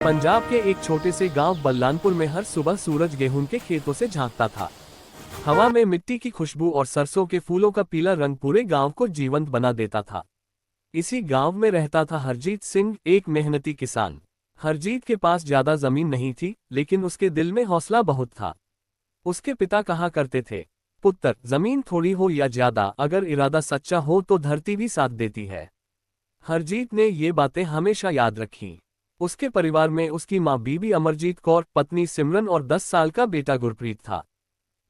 पंजाब के एक छोटे से गांव बल्लानपुर में हर सुबह सूरज गेहूं के खेतों से झांकता था। हवा में मिट्टी की खुशबू और सरसों के फूलों का पीला रंग पूरे गांव को जीवंत बना देता था। इसी गांव में रहता था हरजीत सिंह, एक मेहनती किसान। हरजीत के पास ज्यादा जमीन नहीं थी, लेकिन उसके दिल में हौसला बहुत था। उसके पिता कहा करते थे, पुत्र, जमीन थोड़ी हो या ज्यादा, अगर इरादा सच्चा हो तो धरती भी साथ देती है। हरजीत ने ये बातें हमेशा याद रखीं। उसके परिवार में उसकी मां बीबी अमरजीत कौर, पत्नी सिमरन और 10 साल का बेटा गुरप्रीत था।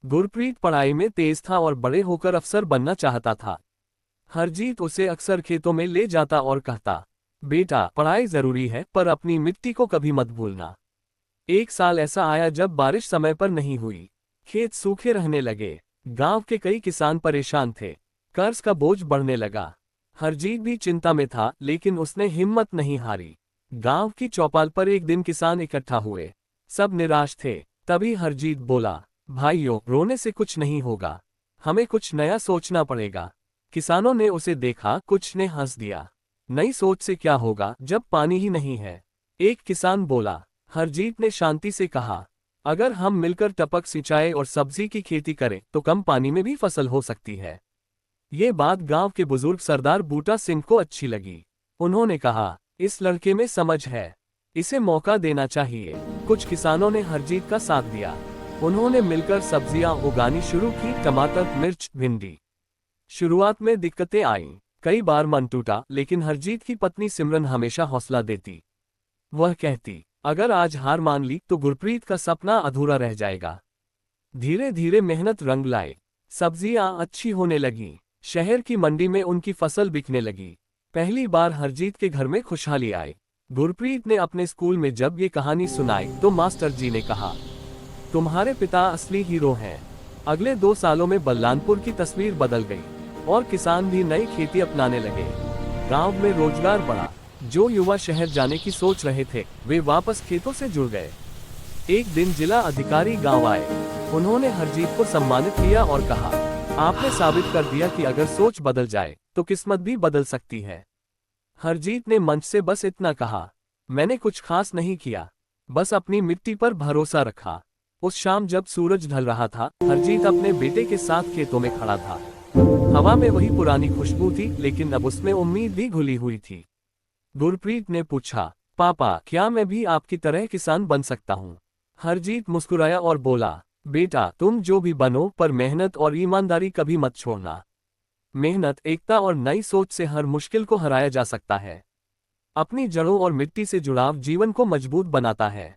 गुरप्रीत पढ़ाई में तेज था और बड़े होकर अफसर बनना चाहता था। हरजीत उसे अक्सर खेतों में ले जाता और कहता, बेटा, पढ़ाई जरूरी है पर अपनी मिट्टी को कभी मत भूलना। एक साल ऐसा आया जब बारिश समय पर नहीं हुई। खेत सूखे रहने लगे। गांव के कई किसान परेशान थे। कर्ज का बोझ बढ़ने लगा। हरजीत भी चिंता में था, लेकिन उसने हिम्मत नहीं हारी। गांव की चौपाल पर एक दिन किसान इकट्ठा हुए। सब निराश थे। तभी हरजीत बोला, भाइयों, रोने से कुछ नहीं होगा, हमें कुछ नया सोचना पड़ेगा। किसानों ने उसे देखा, कुछ ने हंस दिया। नई सोच से क्या होगा जब पानी ही नहीं है? एक किसान बोला। हरजीत ने शांति से कहा, अगर हम मिलकर टपक सिंचाई और सब्जी की खेती करें तो कम पानी में भी फसल हो सकती है। ये बात गांव के बुजुर्ग सरदार बूटा सिंह को अच्छी लगी। उन्होंने कहा, इस लड़के में समझ है, इसे मौका देना चाहिए। कुछ किसानों ने हरजीत का साथ दिया। उन्होंने मिलकर सब्जियां उगानी शुरू की, टमाटर, मिर्च, भिंडी। शुरुआत में दिक्कतें आईं, कई बार मन टूटा, लेकिन हरजीत की पत्नी सिमरन हमेशा हौसला देती। वह कहती, अगर आज हार मान ली तो गुरप्रीत का सपना अधूरा रह जाएगा। धीरे धीरे मेहनत रंग लाए। सब्जियां अच्छी होने लगीं। शहर की मंडी में उनकी फसल बिकने लगी। पहली बार हरजीत के घर में खुशहाली आई। गुरप्रीत ने अपने स्कूल में जब ये कहानी सुनाई तो मास्टर जी ने कहा, तुम्हारे पिता असली हीरो हैं। अगले 2 सालों में बल्लानपुर की तस्वीर बदल गई और किसान भी नई खेती अपनाने लगे। गांव में रोजगार बढ़ा। जो युवा शहर जाने की सोच रहे थे, वे वापस खेतों से जुड़ गए। एक दिन जिला अधिकारी गांव आए। उन्होंने हरजीत को सम्मानित किया और कहा, आपने साबित कर दिया कि अगर सोच बदल जाए तो किस्मत भी बदल सकती है। हरजीत ने मंच से बस इतना कहा, मैंने कुछ खास नहीं किया, बस अपनी मिट्टी पर भरोसा रखा। उस शाम जब सूरज ढल रहा था, हरजीत अपने बेटे के साथ खेतों में खड़ा था। हवा में वही पुरानी खुशबू थी, लेकिन अब उसमें उम्मीद भी घुली हुई थी। गुरप्रीत ने पूछा, पापा, क्या मैं भी आपकी तरह किसान बन सकता हूँ? हरजीत मुस्कुराया और बोला, बेटा, तुम जो भी बनो, पर मेहनत और ईमानदारी कभी मत छोड़ना। मेहनत, एकता और नई सोच से हर मुश्किल को हराया जा सकता है। अपनी जड़ों और मिट्टी से जुड़ाव जीवन को मजबूत बनाता है।